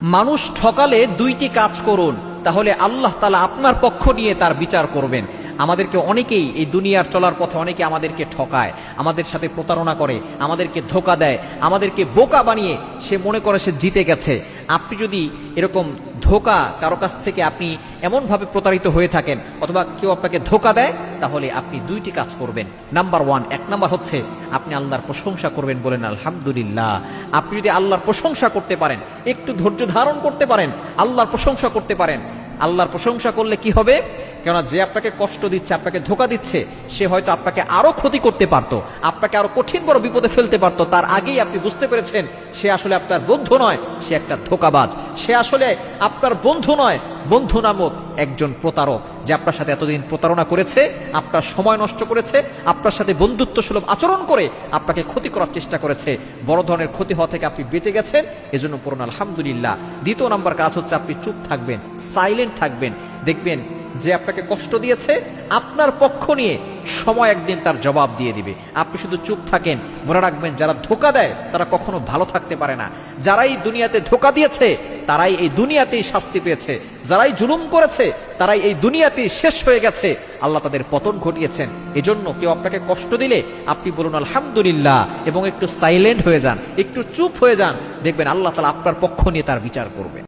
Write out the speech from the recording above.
মানুষ ঠকালে দুইটি কাজ করুন, তাহলে আল্লাহ তাআলা আপনার পক্ষ নিয়ে তার বিচার করবেন। আমাদেরকে অনেকেই এই দুনিয়ার চলার পথে অনেকে আমাদেরকে ঠকায়, আমাদের সাথে প্রতারণা করে, আমাদেরকে ধোঁকা দেয়, আমাদেরকে বোকা বানিয়ে সে মনে করে সে জিতে গেছে। আপনি যদি এরকম ধোঁকা কারো কাছ থেকে আপনি এমনভাবে প্রতারিত হয়ে থাকেন অথবা কেউ আপনাকে ধোঁকা দেয়, তাহলে আপনি দুইটি কাজ করবেন। নাম্বার ওয়ান, এক নাম্বার হচ্ছে আপনি আল্লাহর প্রশংসা করবেন, বলেন আলহামদুলিল্লাহ। আপনি যদি আল্লাহর প্রশংসা করতে পারেন, একটু ধৈর্য ধারণ করতে পারেন, আল্লাহর প্রশংসা করতে পারেন, আল্লাহর প্রশংসা করলে কি হবে? কেননা যে আপনাকে কষ্ট দিচ্ছে, আপনাকে ধোঁকা দিচ্ছে, সে হয়তো আপনাকে আরো ক্ষতি করতে পারতো, আপনাকে আরো কঠিন বড় বিপদে ফেলতে পারতো। তার আগেই আপনি বুঝতে পেরেছেন সে আসলে আপনার বন্ধু নয়, সে একটা ধোঁকাবাজ, সে আসলে আপনার বন্ধু নয়, বন্ধু নামক একজন প্রতারক, যে আপনার সাথে এতদিন প্রতারণা করেছে, আপনার সময় নষ্ট করেছে, আপনার সাথে বন্ধুত্ব সুলভ আচরণ করে আপনাকে ক্ষতি করার চেষ্টা করেছে। বড় ধরনের ক্ষতি হওয়া থেকে আপনি বেঁচে গেছেন, এজন্য পড়ুন আলহামদুলিল্লাহ। দ্বিতীয় নাম্বার কাজ হচ্ছে আপনি চুপ থাকবেন, সাইলেন্ট থাকবেন। দেখবেন যে আপনাকে কষ্ট দিয়েছে, আপনার পক্ষ নিয়ে সময় একদিন তার জবাব দিয়ে দিবে। আপনি শুধু চুপ থাকেন। মনে রাখবেন, যারা ধোঁকা দেয় তারা কখনো ভালো থাকতে পারে না। যারাই দুনিয়াতে ধোঁকা দিয়েছে তারাই এই দুনিয়াতেই শাস্তি পেয়েছে, যারাই জুলুম করেছে তারাই এই দুনিয়াতেই শেষ হয়ে গেছে। আল্লাহ তাদের পতন ঘটিয়েছেন। এজন্য কেউ আপনাকে কষ্ট দিলে আপনি বলুন আলহামদুলিল্লাহ এবং একটু সাইলেন্ট হয়ে যান, একটু চুপ হয়ে যান। দেখবেন আল্লাহ তাআলা আপনার পক্ষ নিয়ে তার বিচার করবেন।